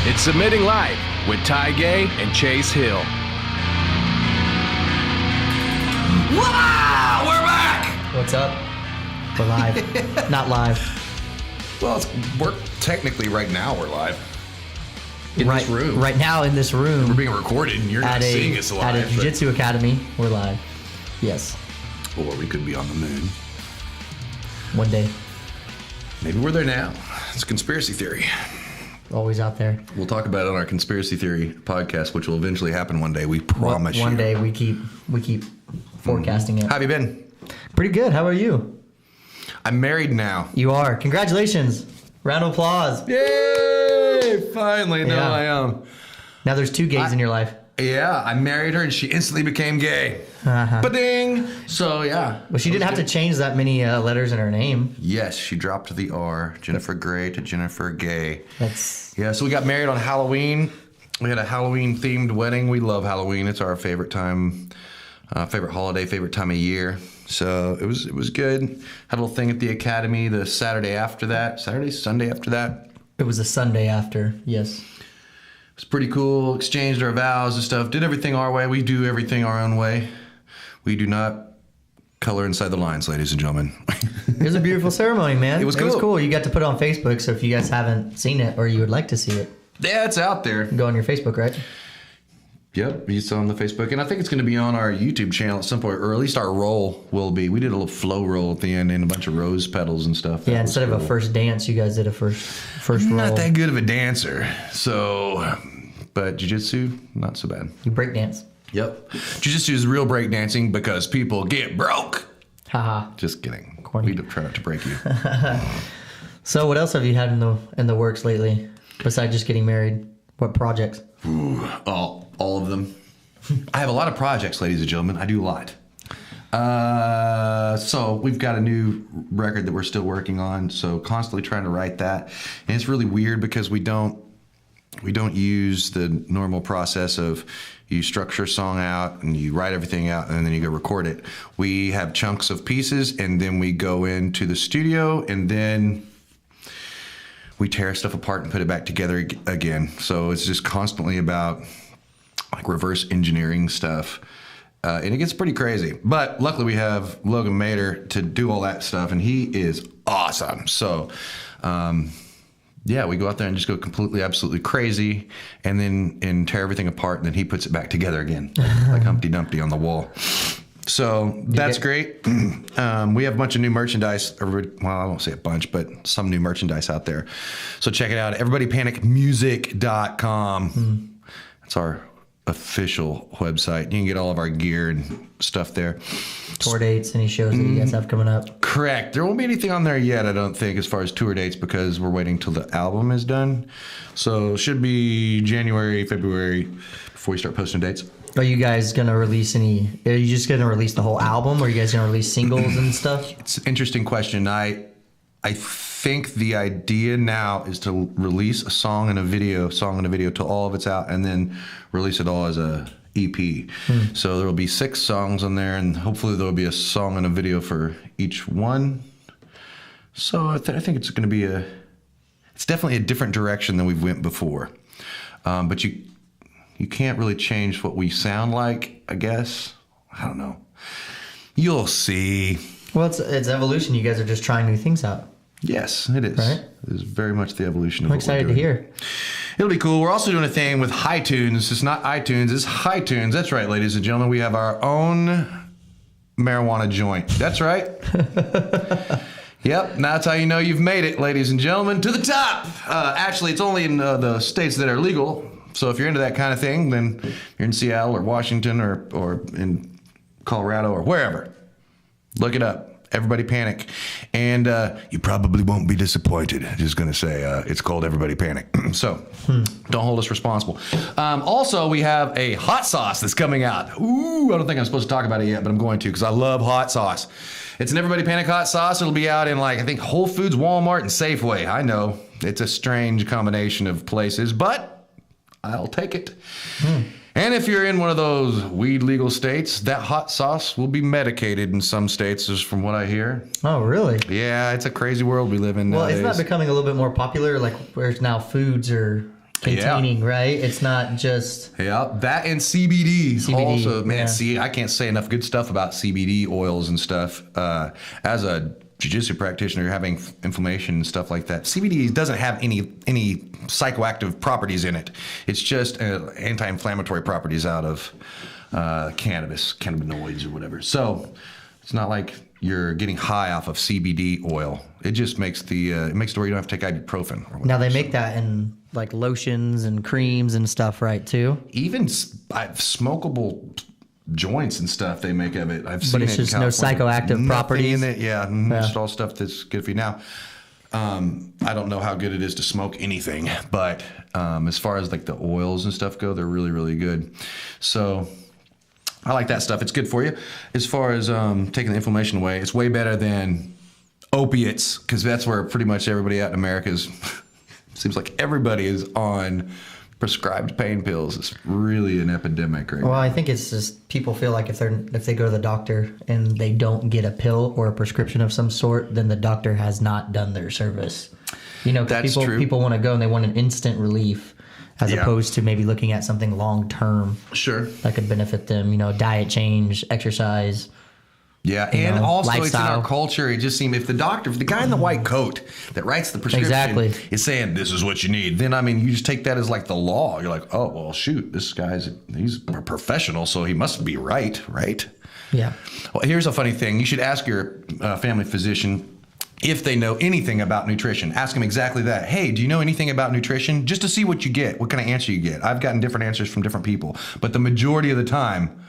It's Submitting Live with Ty Gay and Chase Hill. Wow, we're back! What's up? We're live. Not live. Well, we're technically right now we're live. In right, this room. Right now in this room. We're being recorded and you're not seeing us live. At a Jiu-Jitsu Academy, we're live. Yes. Or we could be on the moon. One day. Maybe we're there now. It's a conspiracy theory. Always out there. We'll talk about it on our conspiracy theory podcast, which will eventually happen one day. We promise you. One day we keep forecasting it. How have you been? Pretty good. How are you? I'm married now. You are. Congratulations. Round of applause. Yay! Finally, now Yeah. I am. Now there's two gays in your life. Yeah, I married her and she instantly became gay. Ba-ding! So, yeah. Well, she didn't have to change that many letters in her name. Yes, she dropped the R. Jennifer Gray to Jennifer Gay. That's... Yeah, so we got married on Halloween. We had a Halloween-themed wedding. We love Halloween. It's our favorite time, favorite holiday, favorite time of year. So it was good. Had a little thing at the academy the Sunday after that. It was a Sunday after, yes. It was pretty cool. Exchanged our vows and stuff. Did everything our way. We do everything our own way. We do not color inside the lines, ladies and gentlemen. It was a beautiful ceremony, man. It was cool. You got to put it on Facebook, so if you guys haven't seen it or you would like to see it, Yeah, it's out there. go on your Facebook, right? Yep, it's on the Facebook. And I think it's going to be on our YouTube channel at some point, or at least our roll will be. We did a little flow roll at the end and a bunch of rose petals and stuff. Yeah, instead of a first dance, you guys did a first roll. Not that good of a dancer. So, but jiu-jitsu, not so bad. You break dance. Yep. Jiu-jitsu is real break dancing because people get broke. Haha. Just kidding. Corny. We don't try not to break you. So what else have you had in the works lately, besides just getting married? What projects? Ooh, all of them. I have a lot of projects, ladies and gentlemen. I do a lot. So we've got a new record that we're still working on. So constantly trying to write that, and it's really weird because we don't use the normal process of you structure a song out and you write everything out and then you go record it. We have chunks of pieces and then we go into the studio and then we tear stuff apart and put it back together again. So it's just constantly about like reverse engineering stuff. And it gets pretty crazy. But luckily we have Logan Mader to do all that stuff and he is awesome. So, yeah, we go out there and just go completely, absolutely crazy and tear everything apart and then he puts it back together again like Humpty Dumpty on the wall. So that's great. We have a bunch of new merchandise. Well, I won't say a bunch, but some new merchandise out there. So check it out. EverybodyPanicMusic.com. That's our official website. You can get all of our gear and stuff there. Tour dates, any shows that you guys have coming up? Correct. There won't be anything on there yet, I don't think, as far as tour dates because we're waiting till the album is done. So it should be January, February before we start posting dates. Are you guys going to release are you just going to release the whole album or are you guys going to release singles and stuff? It's an interesting question. I think the idea now is to release a song and a video till all of it's out and then release it all as a EP. So there will be 6 songs on there and hopefully there will be a song and a video for each one. So I think it's going to be it's definitely a different direction than we've went before. But you can't really change what we sound like, I guess. I don't know. You'll see. Well, it's evolution. You guys are just trying new things out. Yes, it is. Right? It is very much the evolution of I'm what we're excited to doing. hear. It'll be cool. We're also doing a thing with HiTunes. It's not iTunes, it's HiTunes. That's right, ladies and gentlemen. We have our own marijuana joint. That's right. Yep, that's how you know you've made it, ladies and gentlemen, to the top. Actually, it's only in the states that are legal. So if you're into that kind of thing, then you're in Seattle or Washington or in Colorado or wherever. Look it up. Everybody Panic. And you probably won't be disappointed. Just going to say it's called Everybody Panic. So don't hold us responsible. Also, we have a hot sauce that's coming out. Ooh, I don't think I'm supposed to talk about it yet, but I'm going to because I love hot sauce. It's an Everybody Panic hot sauce. It'll be out in I think Whole Foods, Walmart, and Safeway. I know it's a strange combination of places, but I'll take it. And if you're in one of those weed legal states, that hot sauce will be medicated in some states, is from what I hear. Oh, really? Yeah, it's a crazy world we live in Well, nowadays. isn't that becoming a little bit more popular? Like, where's now foods or containing, right? It's not just... Yeah, that and CBD. Also, man, yeah. see, I can't say enough good stuff about CBD oils and stuff. As a jiu-jitsu practitioner, having inflammation and stuff like that, CBD doesn't have any psychoactive properties in it. It's just anti-inflammatory properties out of cannabinoids or whatever. So it's not like you're getting high off of CBD oil. It just makes it where you don't have to take ibuprofen. Or whatever. Now they make that in like lotions and creams and stuff, right? Too. Even smokable joints and stuff they make of it. I've seen But it's it in just no California. psychoactive Nothing properties. in it. Yeah, just all stuff that's good for you. Now, I don't know how good it is to smoke anything, but as far as like the oils and stuff go, they're really, really good. So I like that stuff. It's good for you. As far as taking the inflammation away, it's way better than opiates, because that's where pretty much everybody out in America is. Seems like everybody is on prescribed pain pills. It's really an epidemic right now. Well, I think it's just people feel like if they go to the doctor and they don't get a pill or a prescription of some sort, then the doctor has not done their service. You know, 'cause people want to go and they want an instant relief as opposed to maybe looking at something long term. Sure. That could benefit them. You know, diet change, exercise. Yeah, and also lifestyle. It's in our culture. It just seems if the guy in the white coat that writes the prescription is saying this is what you need, then I mean you just take that as like the law. You're like, oh well, shoot, this he's a professional, so he must be right? Yeah. Well, here's a funny thing. You should ask your family physician if they know anything about nutrition. Ask them exactly that. Hey, do you know anything about nutrition? Just to see what you get, what kind of answer you get. I've gotten different answers from different people, but the majority of the time,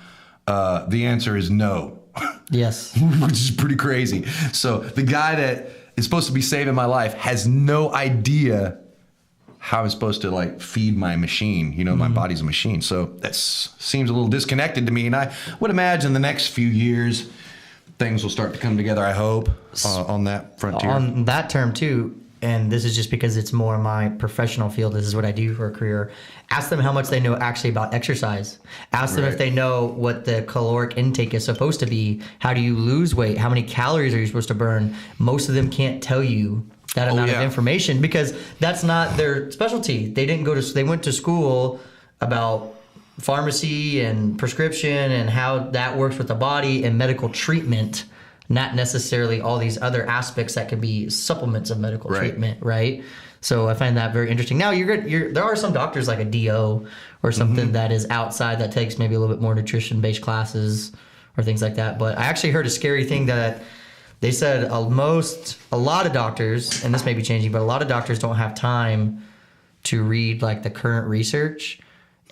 the answer is no. Yes. Which is pretty crazy. So the guy that is supposed to be saving my life has no idea how I'm supposed to like feed my machine. You know, my body's a machine. So that seems a little disconnected to me. And I would imagine the next few years, things will start to come together, I hope, on that frontier. On that term too, and this is just because it's more my professional field, this is what I do for a career, ask them how much they know actually about exercise. Ask them if they know what the caloric intake is supposed to be. How do you lose weight? How many calories are you supposed to burn? Most of them can't tell you that amount of information because that's not their specialty. They went to school about pharmacy and prescription and how that works with the body and medical treatment, not necessarily all these other aspects that could be supplements of medical treatment, right? So I find that very interesting. Now, there are some doctors like a DO or something that is outside that takes maybe a little bit more nutrition-based classes or things like that. But I actually heard a scary thing that they said a lot of doctors, and this may be changing, but a lot of doctors don't have time to read like the current research.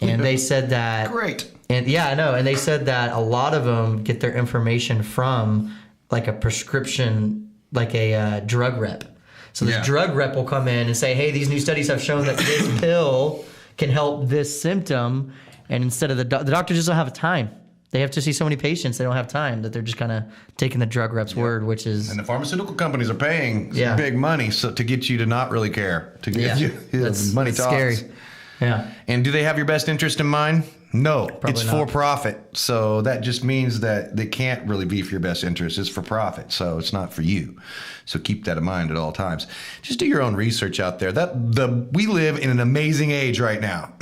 And they said that... Great. And yeah, I know. And they said that a lot of them get their information from like a prescription, like a drug rep. So this drug rep will come in and say, hey, these new studies have shown that this pill can help this symptom. And instead of the doctor just don't have time. They have to see so many patients, they don't have time, that they're just kind of taking the drug rep's word, which is... And the pharmaceutical companies are paying some big money to get you to not really care. To get you money talks. Scary. Yeah. And do they have your best interest in mind? No, Probably it's not. for profit. So that just means that they can't really be for your best interest. It's for profit. So it's not for you. So keep that in mind at all times. Just do your own research out there. We live in an amazing age right now.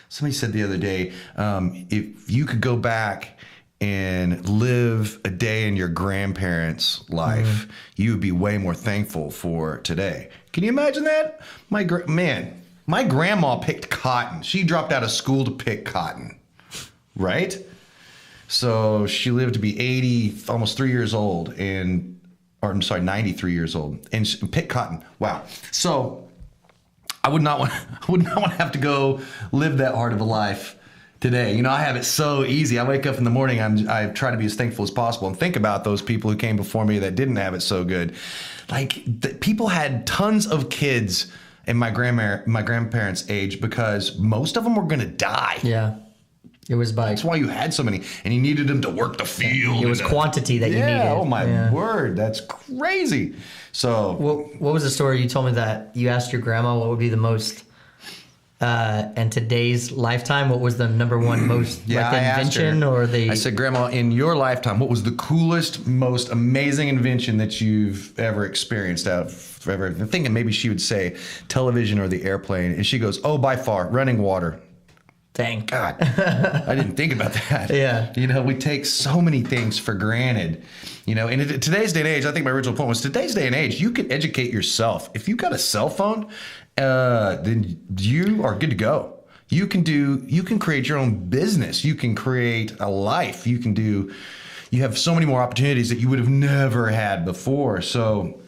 Somebody said the other day, if you could go back and live a day in your grandparents' life, you would be way more thankful for today. Can you imagine that? My grandma picked cotton. She dropped out of school to pick cotton, right? So she lived to be 80, almost 3 years old, 93 years old, and she picked cotton. Wow. So I would not want to have to go live that hard of a life today. You know, I have it so easy. I wake up in the morning, I try to be as thankful as possible and think about those people who came before me that didn't have it so good. Like people had tons of kids in my grandparents' age because most of them were going to die. Yeah. It was That's why you had so many, and you needed them to work the field. It was quantity that you needed. Oh my word, that's crazy. So, what was the story you told me that you asked your grandma what would be the most and today's lifetime, what was the number one most I asked invention her, or the? I said, Grandma, in your lifetime, what was the coolest, most amazing invention that you've ever experienced out of ever? I'm thinking maybe she would say television or the airplane, and she goes, "Oh, by far, running water." Thank God, I didn't think about that. Yeah. You know, we take so many things for granted. You know, and in today's day and age, I think my original point was today's day and age, you can educate yourself. If you've got a cell phone, then you are good to go. You can create your own business. You can create a life. You have so many more opportunities that you would have never had before. So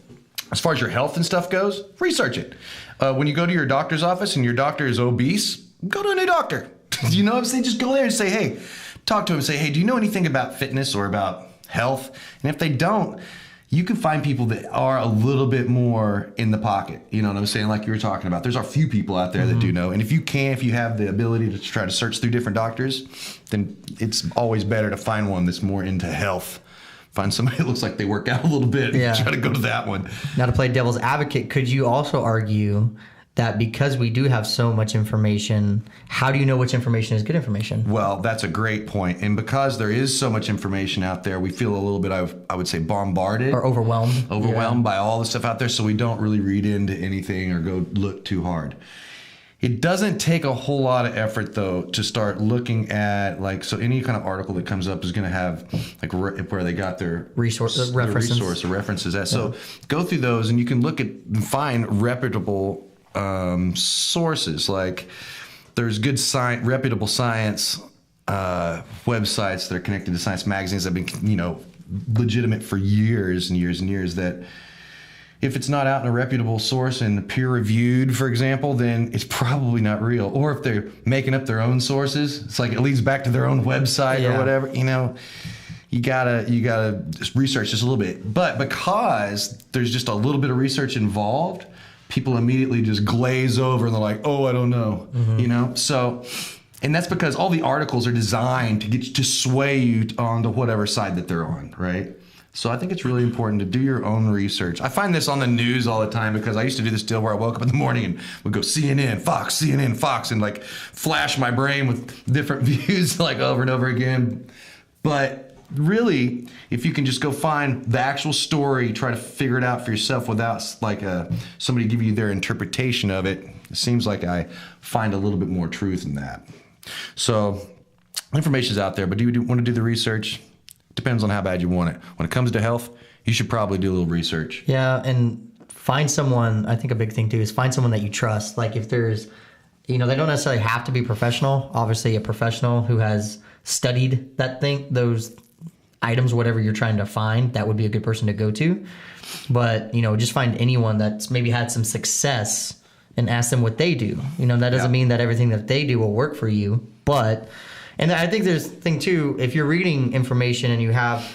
as far as your health and stuff goes, research it. When you go to your doctor's office and your doctor is obese, go to a new doctor. You know what I'm saying? Just go there and say, hey, talk to him and say, hey, do you know anything about fitness or about health? And if they don't, you can find people that are a little bit more in the pocket. You know what I'm saying? Like you were talking about. There's a few people out there that do know. And if you have the ability to try to search through different doctors, then it's always better to find one that's more into health. Find somebody that looks like they work out a little bit and try to go to that one. Now, to play devil's advocate, could you also argue that because we do have so much information, how do you know which information is good information? Well, that's a great point. And because there is so much information out there, we feel a little bit, I would say, bombarded. Or overwhelmed. By all the stuff out there, so we don't really read into anything or go look too hard. It doesn't take a whole lot of effort, though, to start looking at, so any kind of article that comes up is going to have, where they got their references at. So go through those, and you can look at and find reputable sources. Like there's good reputable science websites that are connected to science magazines that have been, legitimate for years and years and years, that if it's not out in a reputable source and peer reviewed, for example, then it's probably not real. Or if they're making up their own sources, it's like it leads back to their own website or whatever, you gotta just research just a little bit. But because there's just a little bit of research involved, people immediately just glaze over and they're like, oh, I don't know, So, and that's because all the articles are designed to sway you onto whatever side that they're on, right? So I think it's really important to do your own research. I find this on the news all the time because I used to do this deal where I woke up in the morning and would go CNN, Fox, and flash my brain with different views over and over again. But really, if you can just go find the actual story, try to figure it out for yourself without somebody give you their interpretation of it, it seems like I find a little bit more truth in that. So information's out there, but do you want to do the research? Depends on how bad you want it. When it comes to health, you should probably do a little research. Yeah, and find someone. I think a big thing too is find someone that you trust. Like if there's, they don't necessarily have to be professional. Obviously, a professional who has studied those items, whatever you're trying to find, that would be a good person to go to. But just find anyone that's maybe had some success and ask them what they do. That doesn't mean that everything that they do will work for you, but. And I think there's a thing too, if you're reading information and you have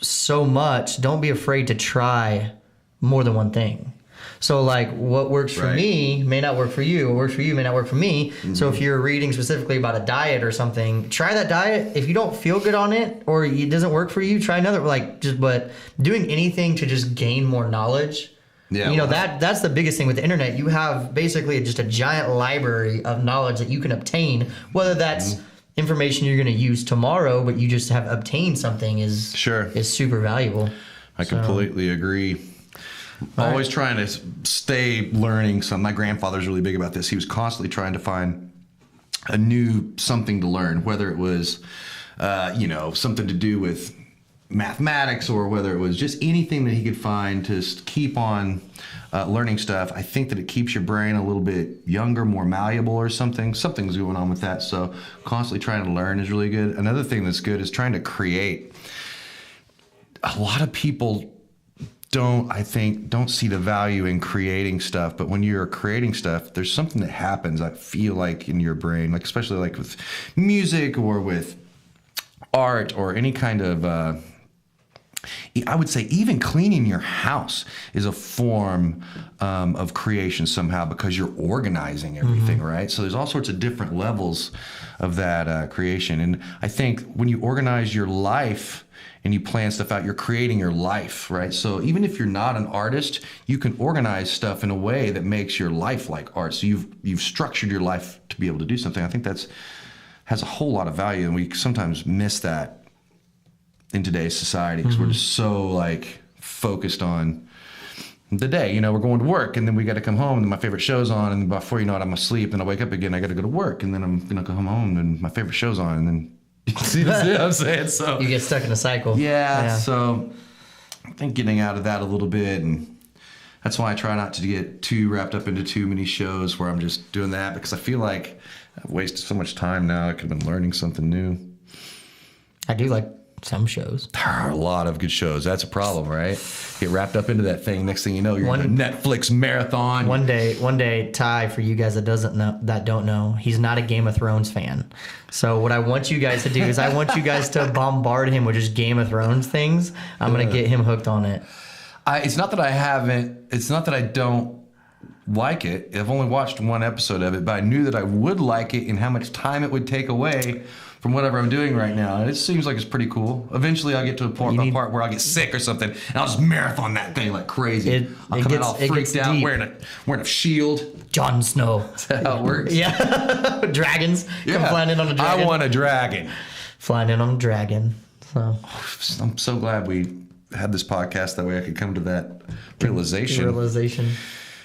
so much, don't be afraid to try more than one thing. So what works for me may not work for you. What works for you may not work for me. Mm-hmm. So if you're reading specifically about a diet or something, try that diet. If you don't feel good on it or it doesn't work for you, try another. But doing anything to just gain more knowledge. Yeah, that's the biggest thing with the internet. You have basically just a giant library of knowledge that you can obtain, whether that's information you're going to use tomorrow, but you just have obtained something is super valuable. I completely agree. Always trying to stay learning something. My grandfather's really big about this. He was constantly trying to find a new something to learn, whether it was, something to do with mathematics or whether it was just anything that he could find to keep on learning stuff. I think that it keeps your brain a little bit younger, more malleable or something. Something's going on with that. So constantly trying to learn is really good. Another thing that's good is trying to create. A lot of people don't see the value in creating stuff, but when you're creating stuff, there's something that happens, I feel like, in your brain, especially with music or with art or any kind of I would say even cleaning your house is a form of creation somehow, because you're organizing everything, right? So there's all sorts of different levels of that creation. And I think when you organize your life and you plan stuff out, you're creating your life, right? So even if you're not an artist, you can organize stuff in a way that makes your life like art. So you've structured your life to be able to do something. I think has a whole lot of value, and we sometimes miss that in today's society, because we're just so like focused on the day. You know, we're going to work, and then we got to come home, and my favorite show's on, and before you know it, I'm asleep, and I wake up again, I got to go to work, and then I'm gonna come home, and my favorite show's on, and then see what I'm saying? So You get stuck in a cycle. yeah. So I think getting out of that a little bit, and that's why I try not to get too wrapped up into too many shows where I'm just doing that, because I feel like I've wasted so much time now. I could have been learning something new. I do like some shows. There are a lot of good shows. That's a problem, right? Get wrapped up into that thing. Next thing you know, you're in a Netflix marathon. One day, Ty, for you guys that don't know, he's not a Game of Thrones fan. So what I want you guys to do is I want you guys to bombard him with just Game of Thrones things. I'm gonna get him hooked on it. It's not that I haven't. It's not that I don't like it. I've only watched one episode of it, but I knew that I would like it and how much time it would take away from whatever I'm doing right now. And it seems like it's pretty cool. Eventually I'll get to a part where I'll get sick or something, and I'll just marathon that thing like crazy. I'll come out all freaked out, deep. wearing a shield. Jon Snow. That's how it works. Yeah. Dragons. Yeah. Come flying in on a dragon. I want a dragon. Flying in on a dragon. So I'm so glad we had this podcast. That way I could come to that realization.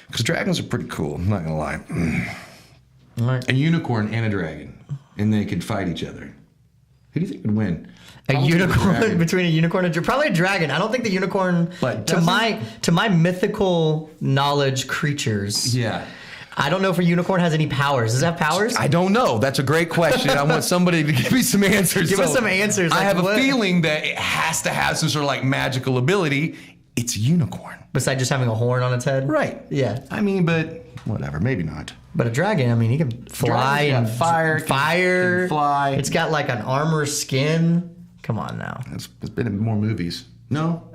Because dragons are pretty cool. I'm not going to lie. All right. A unicorn and a dragon. And they could fight each other. Who do you think would win? A unicorn between a unicorn and probably a dragon. I don't think the unicorn, But to my mythical knowledge creatures. Yeah. I don't know if a unicorn has any powers. Does it have powers? I don't know. That's a great question. I want somebody to give me some answers. Give us some answers. I like have what? a feeling that it has to have some sort of like magical ability. It's a unicorn. Besides just having a horn on its head? Right. Yeah. I mean, but whatever. Maybe not. But a dragon, I mean, he can fly and fire. Can fly. It's got like an armor skin. Come on now. It's been in more movies. No?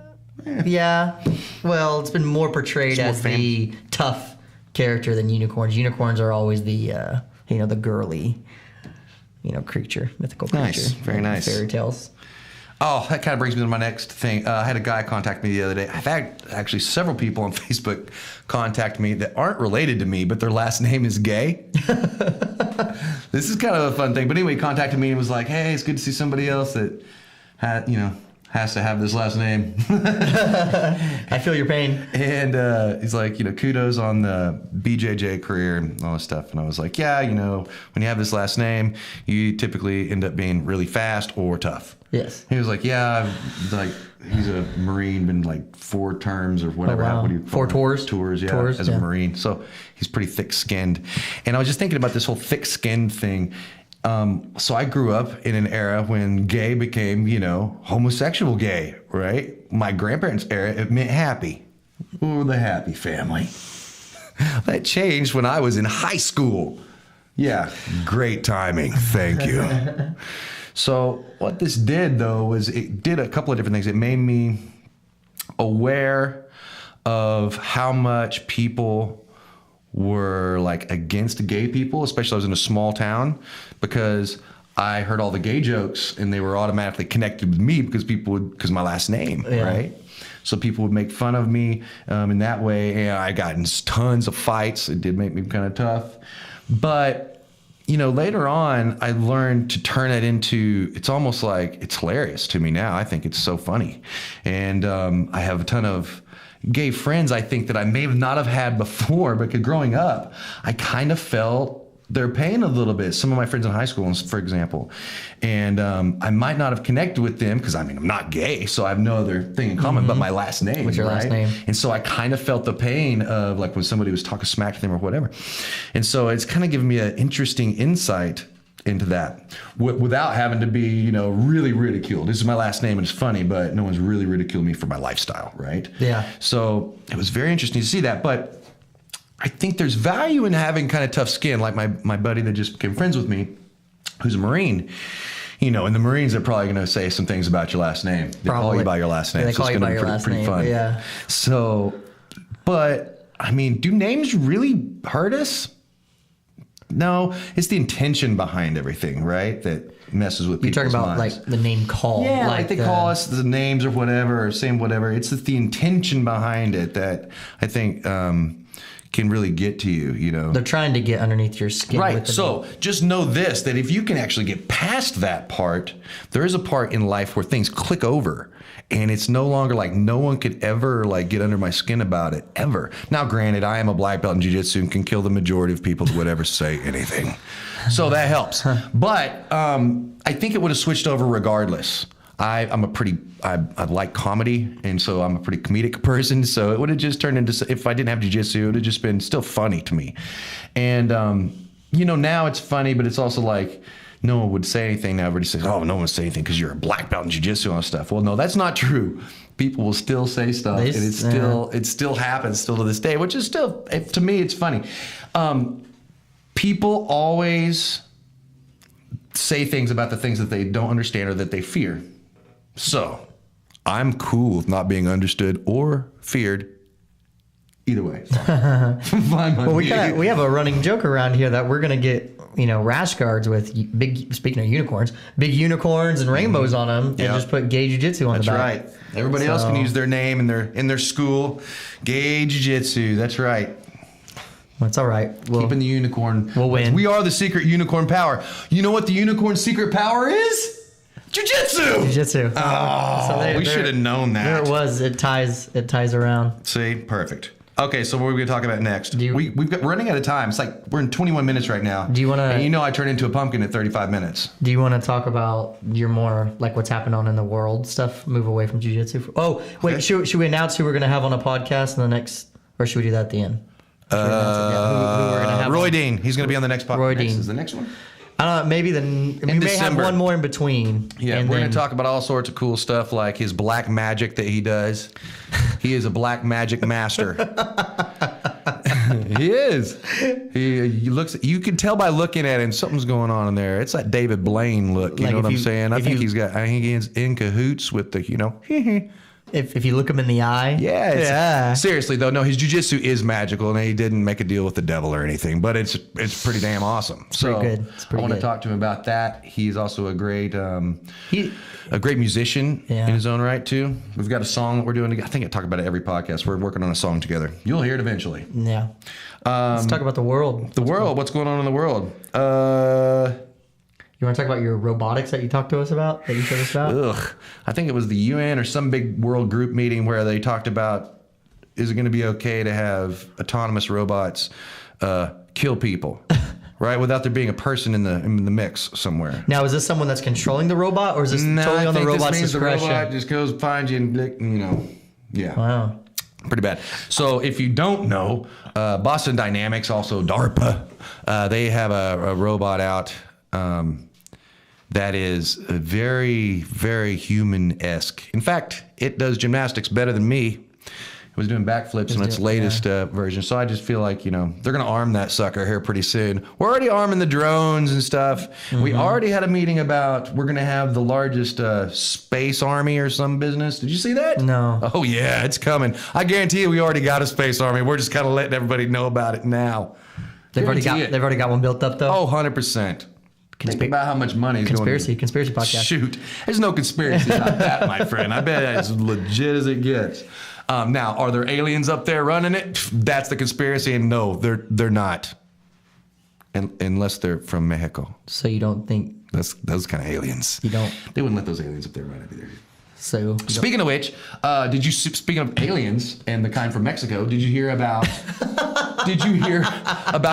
Yeah. Well, it's been more portrayed as the tough character than unicorns. Unicorns are always the, the girly, creature, mythical creature. Nice. Very nice. Fairy tales. Oh, that kind of brings me to my next thing. I had a guy contact me the other day. I've had actually several people on Facebook contact me that aren't related to me, but their last name is gay. This is kind of a fun thing. But anyway, he contacted me and was like, hey, it's good to see somebody else that has to have this last name. I feel your pain. And he's like, kudos on the BJJ career and all this stuff. And I was like, yeah, when you have this last name, you typically end up being really fast or tough. Yes. He was like, yeah, he's a Marine, been like 4 terms or whatever. Oh, wow. What do you call 4 it? tours? Tours, yeah, Tours, as a Marine. So he's pretty thick-skinned. And I was just thinking about this whole thick-skinned thing. So I grew up in an era when gay became, homosexual gay, right? My grandparents' era, it meant happy. Ooh, the happy family. That changed when I was in high school. Yeah, great timing. Thank you. So what this did, though, was it did a couple of different things. It made me aware of how much people were like against gay people, especially I was in a small town, because I heard all the gay jokes and they were automatically connected with me because my last name, right? So people would make fun of me in that way. And I got in tons of fights. It did make me kind of tough. But later on, I learned to turn it into, it's almost like, it's hilarious to me now. I think it's so funny. And I have a ton of gay friends, I think, that I may not have had before, because growing up, I kind of felt their pain a little bit. Some of my friends in high school, for example. And I might not have connected with them because, I'm not gay, so I have no other thing in common but my last name. What's your last name? And so I kind of felt the pain of like when somebody was talking smack to them or whatever. And so it's kind of given me an interesting insight into that without having to be, really ridiculed. This is my last name and it's funny, but no one's really ridiculed me for my lifestyle, right? Yeah. So it was very interesting to see that. But I think there's value in having kind of tough skin, like my buddy that just became friends with me, who's a Marine. in the Marines, they're probably going to say some things about your last name. They call you by your last name. They so call it's you going by to your be last pretty name. fun. Yeah. So, but I mean, do names really hurt us? No, it's the intention behind everything, right? That messes with You're people's talking about minds. like the name call. Yeah, like they call us the names or whatever, or saying whatever. It's the intention behind it that I think can really get to you, They're trying to get underneath your skin. Right. With the So just know this, that if you can actually get past that part, there is a part in life where things click over. And it's no longer like no one could ever like get under my skin about it, ever. Now, granted, I am a black belt in jiu-jitsu and can kill the majority of people that would ever say anything. So that helps. But I think it would have switched over regardless. I like comedy, and so I'm a pretty comedic person. So it would have just turned into, if I didn't have jiu-jitsu, it would have just been still funny to me. And, now it's funny, but it's also like, no one would say anything now. Everybody says, oh, no one would say anything because you're a black belt in jiu-jitsu and stuff. Well, no, that's not true. People will still say stuff, and it still happens still to this day, which is still, to me, it's funny. People always say things about the things that they don't understand or that they fear. So I'm cool with not being understood or feared. Either way. Fine. Well, we have a running joke around here that we're gonna get rash guards with speaking of unicorns, big unicorns and rainbows on them, and just put gay jiu-jitsu on the back. That's right. Everybody else can use their name in their school. Gay jiu-jitsu. That's right. That's all right. Keeping the unicorn. We'll win. We are the secret unicorn power. You know what the unicorn's secret power is? Jiu-jitsu. Jiu-jitsu. Oh, so we should have known that. There it was. It ties around. See, perfect. Okay, so what are we going to talk about next? We're running out of time. It's like we're in 21 minutes right now. Do you want to? And I turn into a pumpkin at 35 minutes. Do you want to talk about your more like what's happened on in the world stuff? Move away from jiu-jitsu. Oh, wait. Okay. Should we announce who we're going to have on a podcast in the next, or should we do that at the end? Who we're gonna have Roy Dean. He's going to be on the next podcast. Roy Dean Is the next one? I don't know. Maybe we may have one more in between. Yeah, we're going to talk about all sorts of cool stuff like his black magic that he does. He is a black magic master. He is. He looks. You can tell by looking at him something's going on in there. It's that David Blaine look. You know what I'm saying? I think he's in cahoots with the If you look him in the eye. Yeah. Seriously though, no, his jiu-jitsu is magical, and he didn't make a deal with the devil or anything. But it's pretty damn awesome. Pretty good. I want to talk to him about that. He's also a great musician in his own right too. We've got a song that we're doing. I think I talk about it every podcast. We're working on a song together. You'll hear it eventually. Yeah. Let's talk about the world. What's going on in the world? You want to talk about your robotics that you talked to us about, that you showed us about? I think it was the UN or some big world group meeting where they talked about, is it going to be okay to have autonomous robots kill people, right? Without there being a person in the mix somewhere. Now, is this someone that's controlling the robot, or is this totally on the robot's discretion? The robot just goes, finds you, and yeah. Wow. Pretty bad. So if you don't know, Boston Dynamics, also DARPA, they have a robot out that is very, very human-esque. In fact, it does gymnastics better than me. It was doing backflips in its latest version. So I just feel like, they're going to arm that sucker here pretty soon. We're already arming the drones and stuff. Mm-hmm. We already had a meeting about we're going to have the largest space army or some business. Did you see that? No. Oh, yeah, it's coming. I guarantee you we already got a space army. We're just kind of letting everybody know about it now. They've already got one built up, though? Oh, 100%. Think about how much money is conspiracy podcast. Shoot, there's no conspiracy about that, my friend. I bet it's legit as it gets. Now, are there aliens up there running it? That's the conspiracy, and no, they're not, unless they're from Mexico. So you don't think those kind of aliens? You don't. They wouldn't let those aliens up there run it either. So speaking of which, speaking of aliens and the kind from Mexico, did you hear about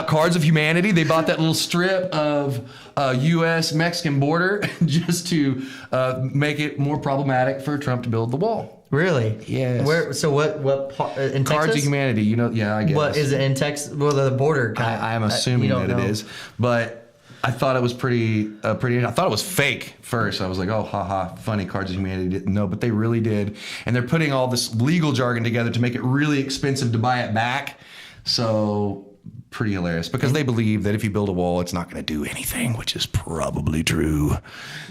Cards of Humanity? They bought that little strip of U.S.-Mexican border just to make it more problematic for Trump to build the wall. Really? Yes. Where? So what part in Texas? Cards of Humanity. Yeah, I guess. What is it in Texas? Well, the border. I'm assuming that it is, but I thought it was pretty. I thought it was fake first. I was like, oh, haha, funny. Cards of Humanity didn't know, but they really did, and they're putting all this legal jargon together to make it really expensive to buy it back. So pretty hilarious because they believe that if you build a wall, it's not going to do anything, which is probably true.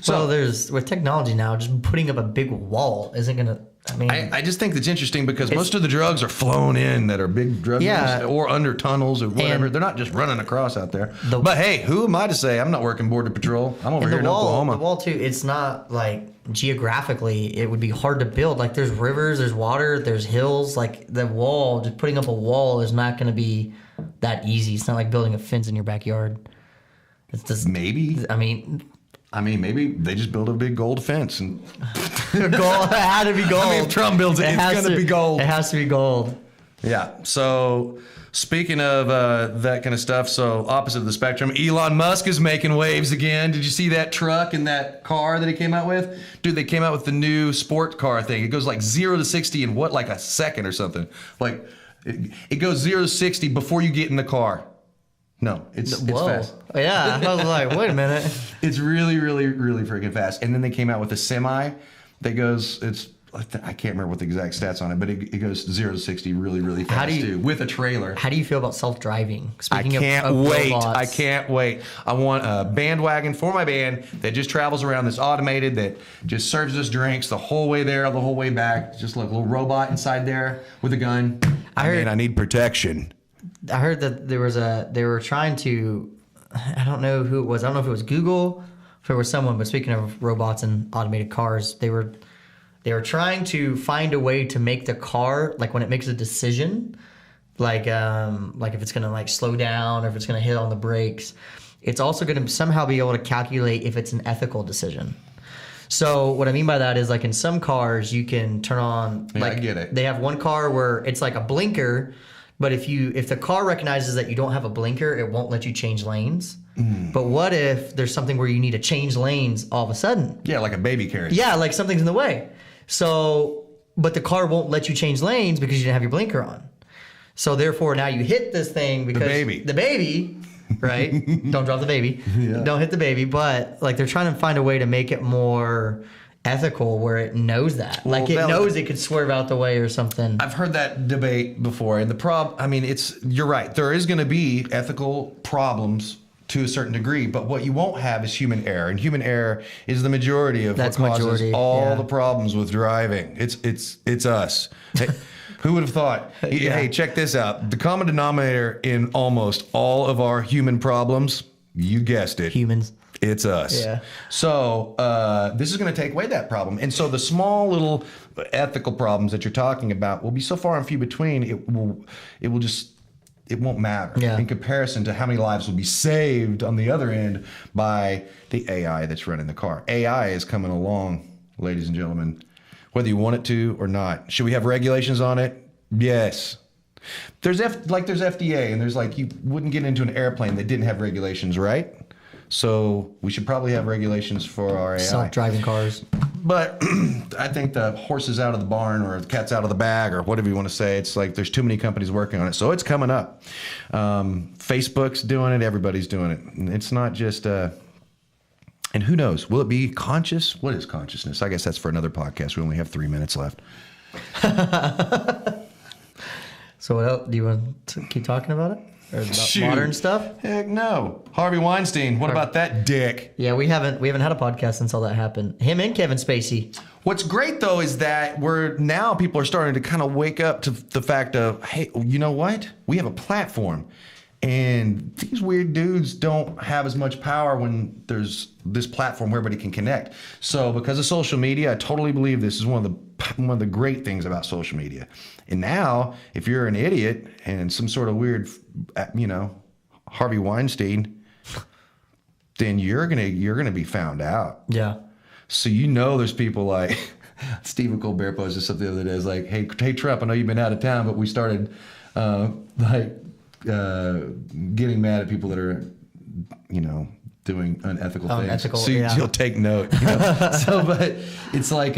So there's with technology now, just putting up a big wall isn't going to. I mean, I just think that's interesting because most of the drugs are flown in that are big drugs or under tunnels or whatever. They're not just running across out there. But hey, who am I to say? I'm not working Border Patrol. I'm over here in Oklahoma. The wall too, it's not like geographically it would be hard to build. Like there's rivers, there's water, there's hills. Like the wall, just putting up a wall is not going to be that easy. It's not like building a fence in your backyard. It's just, maybe. I mean, maybe they just build a big gold fence and gold. It had to be gold. I mean, if Trump builds it, it's going to be gold. It has to be gold. Yeah. So speaking of that kind of stuff, so opposite of the spectrum, Elon Musk is making waves again. Did you see that truck and that car that he came out with? Dude, they came out with the new sport car thing. It goes like 0 to 60 in like a second or something. Like it goes 0 to 60 before you get in the car. No, it's fast. Yeah, I was like, wait a minute. It's really, really, really freaking fast. And then they came out with a semi that goes, I can't remember what the exact stats on it, but it goes 0 to 60 really, really fast too, with a trailer. How do you feel about self-driving? I can't wait. I want a bandwagon for my band that just travels around, that's automated, that just serves us drinks the whole way there, the whole way back. Just like a little robot inside there with a gun. I need protection. I heard that they were trying to, I don't know who it was. I don't know if it was Google, if it was someone, but speaking of robots and automated cars, they were trying to find a way to make the car, like when it makes a decision, like if it's going to like slow down or if it's going to hit on the brakes, it's also going to somehow be able to calculate if it's an ethical decision. So what I mean by that is like in some cars you can turn on, I get it. They have one car where it's like a blinker. But if the car recognizes that you don't have a blinker, it won't let you change lanes. But what if there's something where you need to change lanes all of a sudden? Yeah, like a baby carriage. Yeah, like something's in the way. So, but the car won't let you change lanes because you didn't have your blinker on. So therefore, now you hit this thing because the baby, right? Don't drop the baby. Yeah. Don't hit the baby. But like they're trying to find a way to make it more ethical where it knows that. Well, like it knows it could swerve out the way or something. I've heard that debate before. And you're right. There is going to be ethical problems to a certain degree, but what you won't have is human error. And human error is the majority of what causes all the problems with driving. It's us. Hey, who would have thought? Hey, check this out. The common denominator in almost all of our human problems, you guessed it. Humans. It's us. Yeah. So this is going to take away that problem. And so the small little ethical problems that you're talking about will be so far and few between, it won't matter in comparison to how many lives will be saved on the other end by the AI that's running the car. AI is coming along, ladies and gentlemen, whether you want it to or not. Should we have regulations on it? Yes. There's FDA, and there's like, you wouldn't get into an airplane that didn't have regulations, right? So we should probably have regulations for our AI. Self-driving cars. But I think the horse is out of the barn or the cat's out of the bag or whatever you want to say. It's like there's too many companies working on it. So it's coming up. Facebook's doing it. Everybody's doing it. And it's not just... and who knows? Will it be conscious? What is consciousness? I guess that's for another podcast. We only have 3 minutes left. So what else? Do you want to keep talking about it? Or about modern stuff? Heck no. Harvey Weinstein. What about that dick? Yeah, we haven't had a podcast since all that happened. Him and Kevin Spacey. What's great though is that people are starting to kind of wake up to the fact of, hey, you know what? We have a platform. And these weird dudes don't have as much power when there's this platform where everybody can connect. So because of social media, I totally believe this is one of the great things about social media. And now, if you're an idiot and some sort of weird, Harvey Weinstein, then you're gonna be found out. Yeah. So there's people like Stephen Colbert posted something the other day. It's like, hey Trump, I know you've been out of town, but we started getting mad at people that are, doing unethical things. So you'll take note. But it's like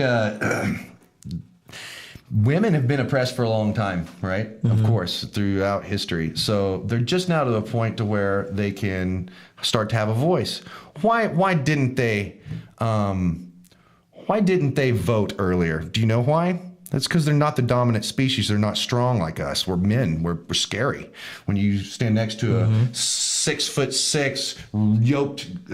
women have been oppressed for a long time, right? Mm-hmm. Of course, throughout history. So they're just now to the point to where they can start to have a voice. Why didn't they vote earlier? Do you know why? That's because they're not the dominant species. They're not strong like us. We're men. We're scary. When you stand next to a 6'6" yoked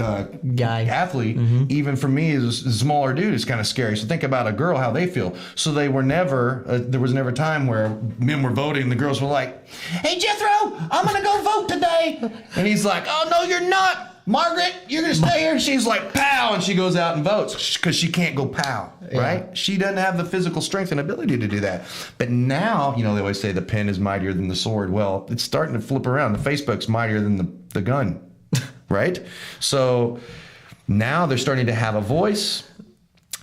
Guy athlete, even for me as a smaller dude, it's kind of scary. So think about a girl, how they feel. So they were never. There was never a time where men were voting. The girls were like, "Hey Jethro, I'm gonna go vote today," and he's like, "Oh no, you're not. Margaret, you're going to stay here." And she's like, "Pow," and she goes out and votes because she can't go pow, right? She doesn't have the physical strength and ability to do that. But now, they always say the pen is mightier than the sword. Well, it's starting to flip around. The Facebook's mightier than the gun, right? So now they're starting to have a voice.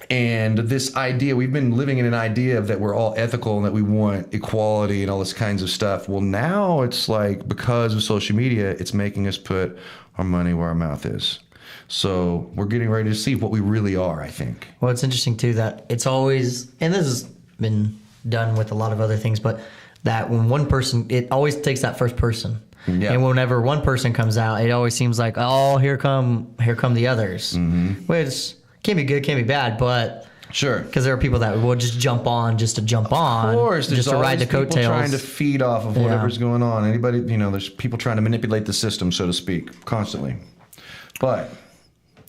And this idea, we've been living in an idea of that we're all ethical and that we want equality and all this kinds of stuff. Well, now it's like, because of social media, it's making us put our money where our mouth is. So we're getting ready to see what we really are, I think. Well, it's interesting too that it's always, and this has been done with a lot of other things, but that when one person, it always takes that first person. Yeah. And whenever one person comes out, it always seems like, oh, here come the others. Which can be good, can be bad, but sure, because there are people that will just jump on just to jump on, of course, just to ride the coattails, people trying to feed off of whatever's going on. Anybody, there's people trying to manipulate the system, so to speak, constantly. But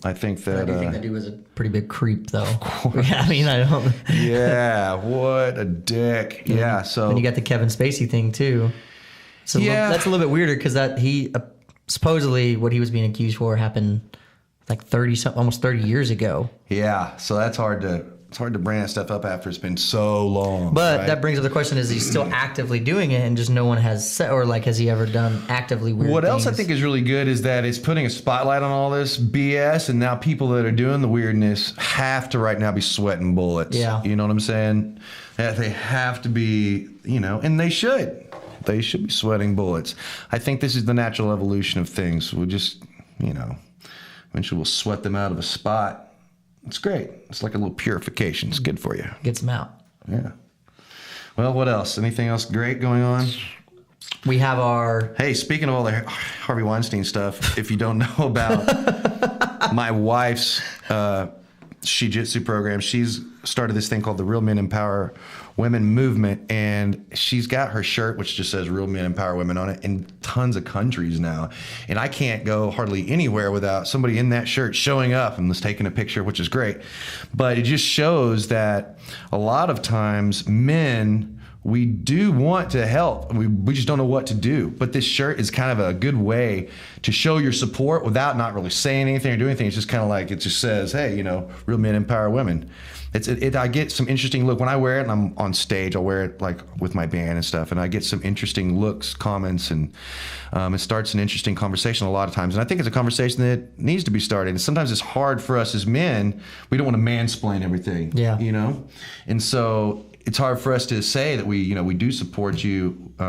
I think that I think that dude was a pretty big creep, though. I mean, I don't. Yeah, what a dick. Yeah, so and you got the Kevin Spacey thing too. So that's a little bit weirder because that he supposedly what he was being accused for happened like almost 30 years ago. Yeah, so that's hard to bring that stuff up after it's been so long. But right? That brings up the question: is he still actively doing it, and just no one has said, or like has he ever done actively weird What things? else I think is really good is that it's putting a spotlight on all this BS, and now people that are doing the weirdness have to right now be sweating bullets. Yeah, you know what I'm saying? That they have to be, and they should. They should be sweating bullets. I think this is the natural evolution of things. We'll just, eventually we'll sweat them out of a spot. It's great. It's like a little purification. It's good for you. Gets them out. Yeah. Well, what else? Anything else great going on? We have our... Hey, speaking of all the Harvey Weinstein stuff, if you don't know about my wife's JiuJitsu program, she's started this thing called the Real Men Empower Women movement, and she's got her shirt which just says Real Men Empower Women on it in tons of countries now, and I can't go hardly anywhere without somebody in that shirt showing up and just taking a picture, which is great. But it just shows that a lot of times men, we do want to help. We just don't know what to do. But this shirt is kind of a good way to show your support without not really saying anything or doing anything. It's just kind of like, it just says, hey, real men empower women. I get some interesting look when I wear it, and I'm on stage. I'll wear it like with my band and stuff, and I get some interesting looks, comments, and it starts an interesting conversation a lot of times. And I think it's a conversation that needs to be started. And sometimes it's hard for us as men. We don't want to mansplain everything. Yeah. And so it's hard for us to say that we do support you. We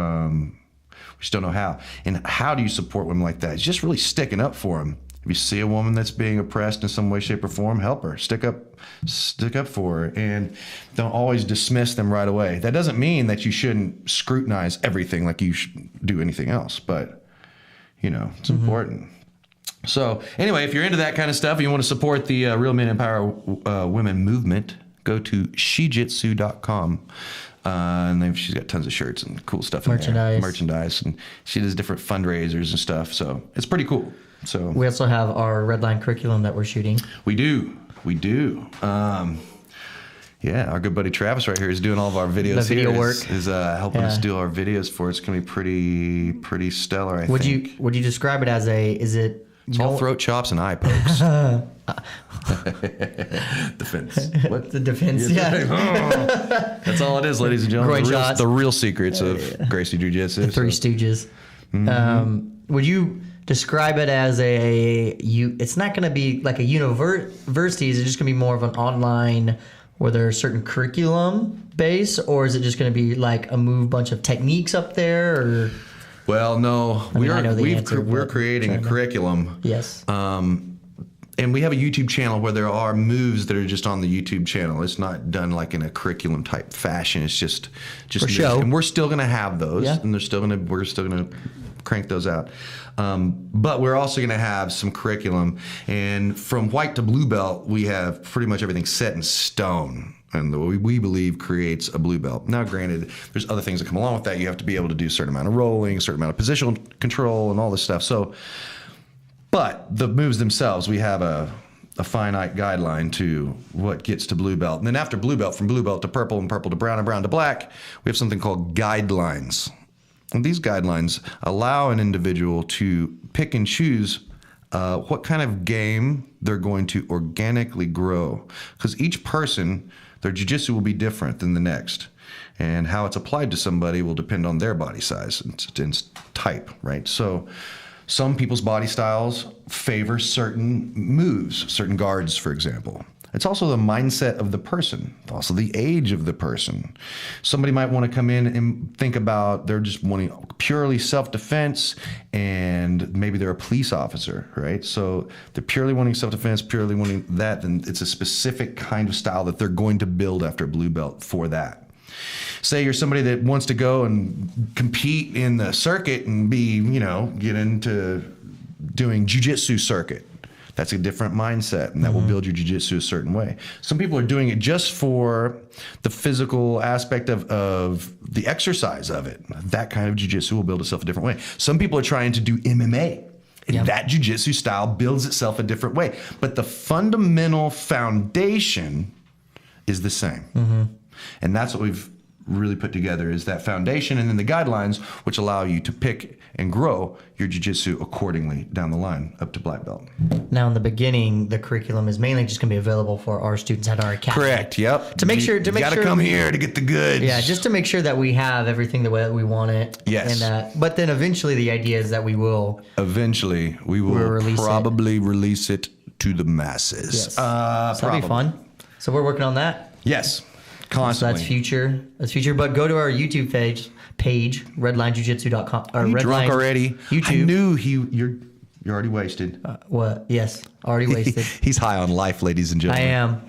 just don't know how. And how do you support women like that? It's just really sticking up for them. If you see a woman that's being oppressed in some way, shape, or form, help her. Stick up for her, and don't always dismiss them right away. That doesn't mean that you shouldn't scrutinize everything like you should do anything else, but it's important. So anyway, if you're into that kind of stuff and you want to support the Real Men Empower Women movement, go to JiuJitsu.com. And she's got tons of shirts and cool stuff in there. Merchandise, and she does different fundraisers and stuff. So it's pretty cool. So we also have our red line curriculum that we're shooting. We do. Yeah, our good buddy Travis right here is doing all of our videos. The video work is helping us do our videos for us. It's gonna be pretty stellar. I think. Would you describe it as It's all throat chops and eye pokes. Defense. What? The defense, yeah. That's all it is, ladies and gentlemen. The real secrets of Gracie Jiu-Jitsu. The Three Stooges. Would you describe it as it's not going to be like a university? Is it just going to be more of an online where there's certain curriculum base, or is it just going to be like a bunch of techniques up there? Or well, no, we're creating a curriculum. Yes. And we have a YouTube channel where there are moves that are just on the YouTube channel. It's not done like in a curriculum type fashion. It's just for show. And we're still going to have those, and we're still going to crank those out. But we're also going to have some curriculum. And from white to blue belt, we have pretty much everything set in stone. and we believe creates a blue belt. Now, granted, there's other things that come along with that. You have to be able to do a certain amount of rolling, a certain amount of positional control, and all this stuff. So, but the moves themselves, we have a finite guideline to what gets to blue belt. And then after blue belt, from blue belt to purple, and purple to brown, and brown to black, we have something called guidelines. And these guidelines allow an individual to pick and choose what kind of game they're going to organically grow. Because each person, their jiu-jitsu will be different than the next. And how it's applied to somebody will depend on their body size and type, right? So some people's body styles favor certain moves, certain guards, for example. It's also the mindset of the person, also the age of the person. Somebody might want to come in and think about they're just wanting purely self-defense, and maybe they're a police officer, right? So they're purely wanting self-defense, purely wanting that, and it's a specific kind of style that they're going to build after blue belt for that. Say you're somebody that wants to go and compete in the circuit and get into doing jiu-jitsu circuit. That's a different mindset, and that will build your jiu-jitsu a certain way. Some people are doing it just for the physical aspect of the exercise of it. That kind of jiu-jitsu will build itself a different way. Some people are trying to do MMA, and that jiu-jitsu style builds itself a different way. But the fundamental foundation is the same. And that's what we've really put together, is that foundation, and then the guidelines, which allow you to pick and grow your jiu-jitsu accordingly down the line up to black belt. Now, in the beginning, the curriculum is mainly just going to be available for our students at our academy. Correct. Yep. To make sure, you gotta come here to get the goods. Yeah, just to make sure that we have everything the way that we want it. Yes. And but then eventually, the idea is that we will probably release it to the masses. Yes. So that'll be fun. So we're working on that. Yes. So Constantly. that's future. But go to our YouTube page, redlinejujitsu.com. Or You Redline drunk already? YouTube. I knew you're already wasted. What? Yes, already wasted. He's high on life, ladies and I gentlemen. am.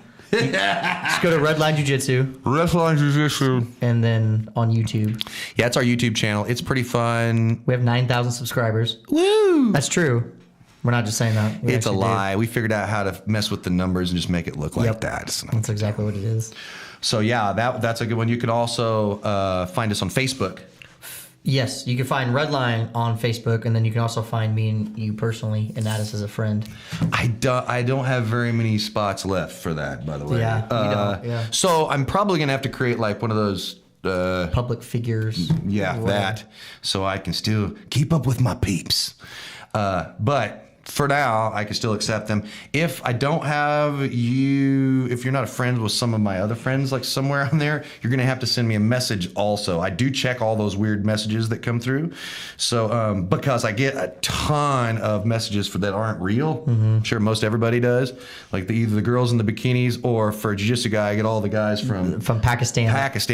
Just go to Redline Jiu-Jitsu. Redline Jiu-Jitsu. And then on YouTube. Yeah, it's our YouTube channel. It's pretty fun. We have 9,000 subscribers. Woo! That's true. We're not just saying that. It's a lie. We figured out how to mess with the numbers and just make it look like that. That's exactly what it is. So yeah, that's a good one. You can also find us on Facebook. Yes, you can find Redline on Facebook, and then you can also find me and you personally and add us as a friend. I don't have very many spots left for that, by the way. Yeah, you don't. Yeah. So I'm probably gonna have to create like one of those public figures. Yeah, that, so I can still keep up with my peeps. But for now, I can still accept them. If I don't have you, if you're not a friend with some of my other friends, like somewhere on there, you're going to have to send me a message also. I do check all those weird messages that come through. So, because I get a ton of messages that aren't real. I'm sure most everybody does. Like either the girls in the bikinis, or for a jiu-jitsu guy, I get all the guys from Pakistan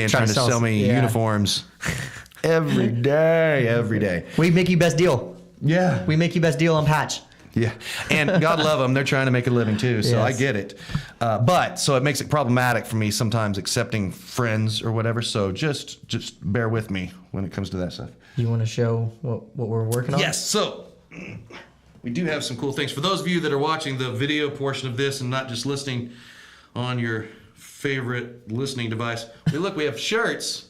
trying to sell me uniforms every day. We make you best deal. Yeah. We make you best deal on Patch. Yeah, and God love them. They're trying to make a living too, so I get it. So it makes it problematic for me sometimes accepting friends or whatever. So just bear with me when it comes to that stuff. You want to show what we're working on? Yes. So we do have some cool things for those of you that are watching the video portion of this and not just listening on your favorite listening device. We have shirts.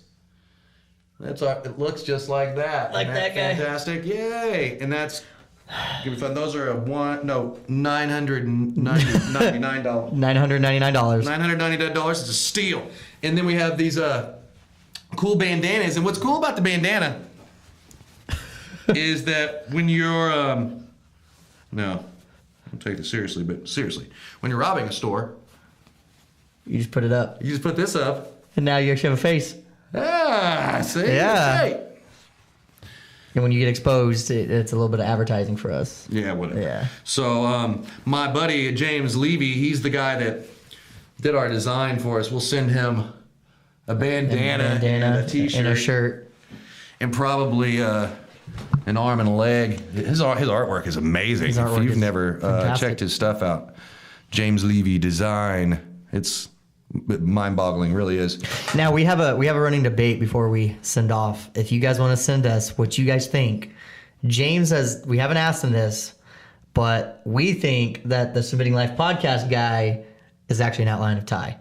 It looks just like that. Like that guy. Fantastic! Yay! And that's. Give me fun. Those are $999. $999. $999 is a steal. And then we have these cool bandanas. And what's cool about the bandana is that when you're no, don't take this seriously, but seriously, when you're robbing a store, you just put it up. You just put this up, and now you actually have a face. Ah, see, yeah. Right. And when you get exposed, it's a little bit of advertising for us. Yeah, whatever. Yeah. So my buddy James Levy, he's the guy that did our design for us. We'll send him a bandana and a t-shirt and a shirt, and probably an arm and a leg. His artwork is amazing. If you've never checked his stuff out, James Levy Design, it's mind-boggling, really is. Now we have a running debate before we send off. If you guys want to send us what you guys think, James says we haven't asked him this, but we think that the Submitting Life podcast guy is actually an outline of Ty.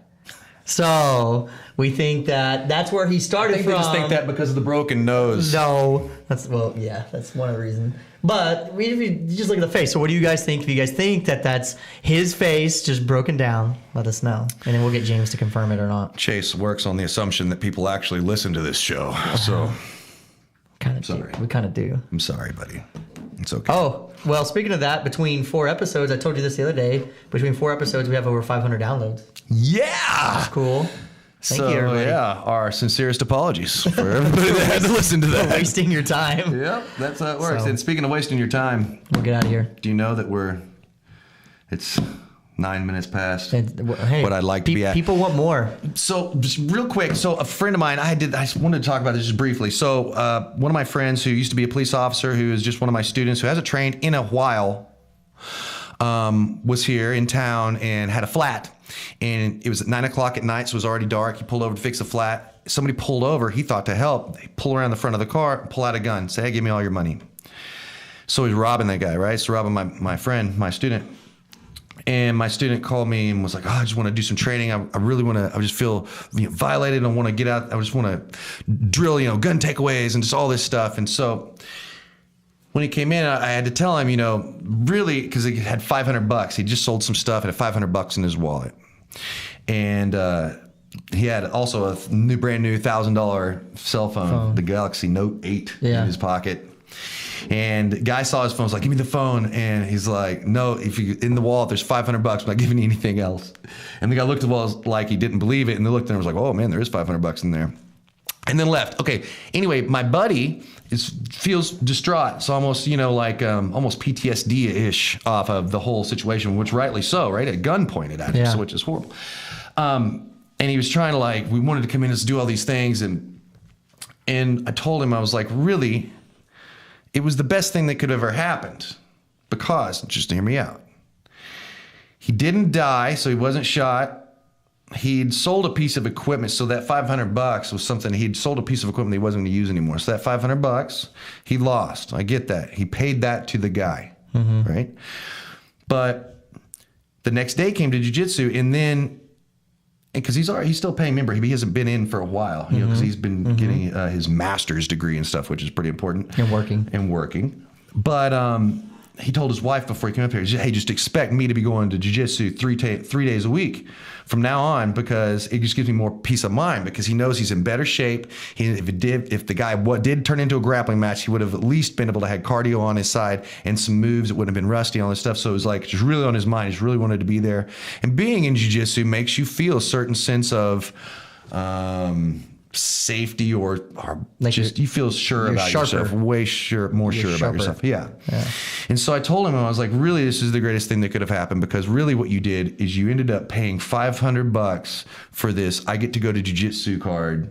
So we think that's where he started I think from. they just think that because of the broken nose. No, that's one of the reasons. But if you just look at the face. So what do you guys think? If you guys think that that's his face just broken down, let us know, and then we'll get James to confirm it or not. Chase works on the assumption that people actually listen to this show, so We kind of do. I'm sorry, buddy. It's okay. Oh, well, speaking of that, between 4 episodes, I told you this the other day, between 4 episodes, we have over 500 downloads. Yeah. That's cool. Thank you, everybody. Yeah, our sincerest apologies for everybody that had to listen to that. For wasting your time. Yep, that's how it works. So- And speaking of wasting your time, We'll get out of here. do you know that it's 9 minutes past Hey, what I'd like to be at? People want more. So just real quick, so a friend of mine, I just wanted to talk about this just briefly. So one of my friends who used to be a police officer, who is just one of my students, who hasn't trained in a while, was here in town and had a flat. And it was at 9 o'clock at night, so it was already dark. He pulled over to fix the flat. Somebody pulled over. He thought to help. They pull around the front of the car, pull out a gun, say, hey, give me all your money. So he's robbing that guy, right? So robbing my friend, my student. And my student called me and was like, oh, I just want to do some training. I really want to, I just feel violated. I want to get out. I just want to drill, gun takeaways and just all this stuff. And so when he came in, I had to tell him, really, because he had $500. He just sold some stuff and had $500 in his wallet. And he had also a brand new $1,000 cell phone, the Galaxy Note 8 in his pocket. And the guy saw his phone, was like, give me the phone. And he's like, no, if you in the wallet, there's $500, I'm not giving you anything else. And the guy looked at the wallet like he didn't believe it. And they looked at him and was like, oh man, there is $500 in there. And then left. Okay. Anyway, my buddy feels distraught. So almost, almost PTSD-ish off of the whole situation, which rightly so, right? A gun pointed at him, so which is horrible. And he was trying to we wanted to come in and do all these things. And I told him, I was like, really, it was the best thing that could have ever happened, because, just hear me out, he didn't die, so he wasn't shot. He'd sold a piece of equipment, so that $500 was something, he'd sold a piece of equipment that he wasn't going to use anymore. So that $500 he lost. I get that. He paid that to the guy, right? But the next day came to jiu-jitsu, and then, because he's still paying, remember, he hasn't been in for a while, because he's been getting his master's degree and stuff, which is pretty important. And working. But he told his wife before he came up here, he said, hey, just expect me to be going to jiu-jitsu 3 days a week from now on, because it just gives me more peace of mind, because he knows he's in better shape. If the guy did turn into a grappling match, he would have at least been able to have cardio on his side and some moves that wouldn't have been rusty and all this stuff. So it was like just really on his mind. He's really wanted to be there. And being in jiu-jitsu makes you feel a certain sense of safety, or like just you feel sure about yourself, more sure about yourself. Yeah. And so I told him, I was like, really, this is the greatest thing that could have happened, because really what you did is you ended up paying $500 for this I get to go to jiu-jitsu card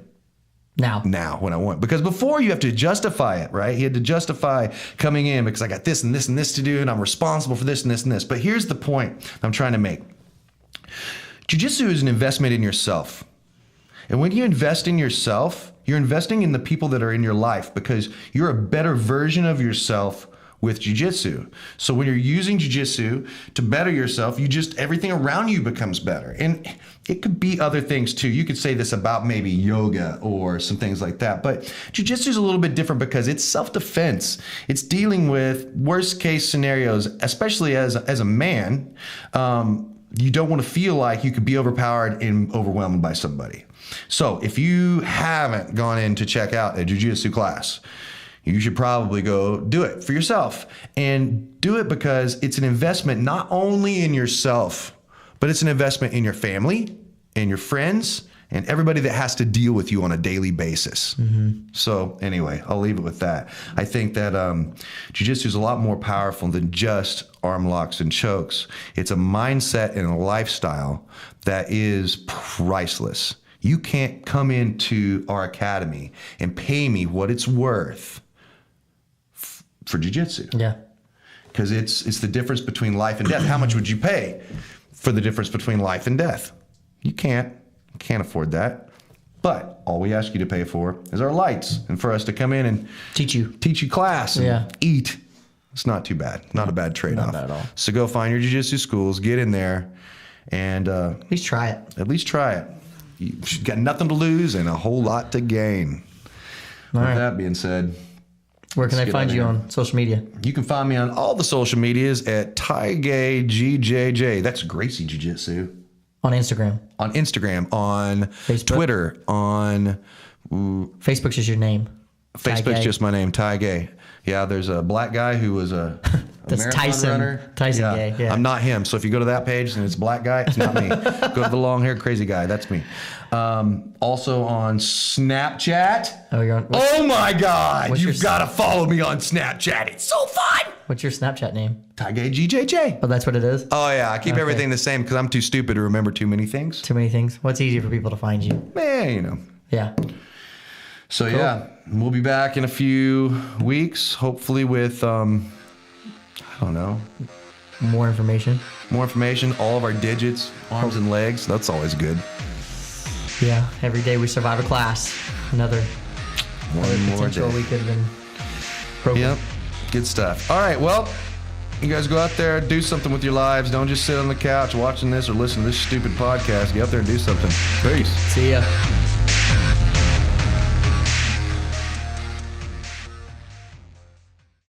now when I want. Because before you have to justify it, right? He had to justify coming in because I got this and this and this to do, and I'm responsible for this and this and this. But here's the point I'm trying to make. Jiu-jitsu is an investment in yourself. And when you invest in yourself, you're investing in the people that are in your life, because you're a better version of yourself with jiu-jitsu. So when you're using jiu-jitsu to better yourself, everything around you becomes better. And it could be other things too. You could say this about maybe yoga or some things like that. But jiu-jitsu is a little bit different because it's self-defense. It's dealing with worst case scenarios, especially as a man. You don't want to feel like you could be overpowered and overwhelmed by somebody. So if you haven't gone in to check out a jiu-jitsu class, you should probably go do it for yourself, and do it because it's an investment not only in yourself, but it's an investment in your family and your friends and everybody that has to deal with you on a daily basis. So anyway, I'll leave it with that. I think that jiu-jitsu is a lot more powerful than just arm locks and chokes. It's a mindset and a lifestyle that is priceless. You can't come into our academy and pay me what it's worth for jiu-jitsu. Yeah. Because it's the difference between life and death. How much would you pay for the difference between life and death? You can't afford that. But all we ask you to pay for is our lights, and for us to come in and teach you class and eat. It's not too bad. Not a bad trade-off. Not bad at all. So go find your jiu-jitsu schools, get in there, and at least try it. At least try it. You've got nothing to lose and a whole lot to gain. All With right. that being said, Where can I get find out of you here. on social media? you can find me on all the social medias at TaiGayGJJ. That's Gracie Jiu-Jitsu. On Instagram. On Instagram, on Facebook? Twitter, on Facebook's just your name. Facebook's Gay. just my name, Ty Gay. Yeah, there's a black guy who was a That's marathon Tyson. runner. Tyson Gay, yeah. I'm not him. So if you go to that page and it's black guy, it's not me. Go to the long haired crazy guy. That's me. Also on Snapchat. Oh, you're on. Oh my God! what's You've your- got to follow me on Snapchat. It's so fun. What's your Snapchat name? Ty Gay GJJ. Oh, that's what it is? Oh yeah, I keep Okay. everything the same because I'm too stupid to remember too many things. Too many things. What's easier for people to find you? Yeah. So yeah, we'll be back in a few weeks, hopefully with I don't know, More information. more information, all of our digits, arms and legs. That's always good. Yeah. Every day we survive a class. Another One more potential day. we could have been broken. Yep, good stuff. All right, well, you guys go out there, do something with your lives. Don't just sit on the couch watching this or listen to this stupid podcast. Get out there and do something. Peace. See ya.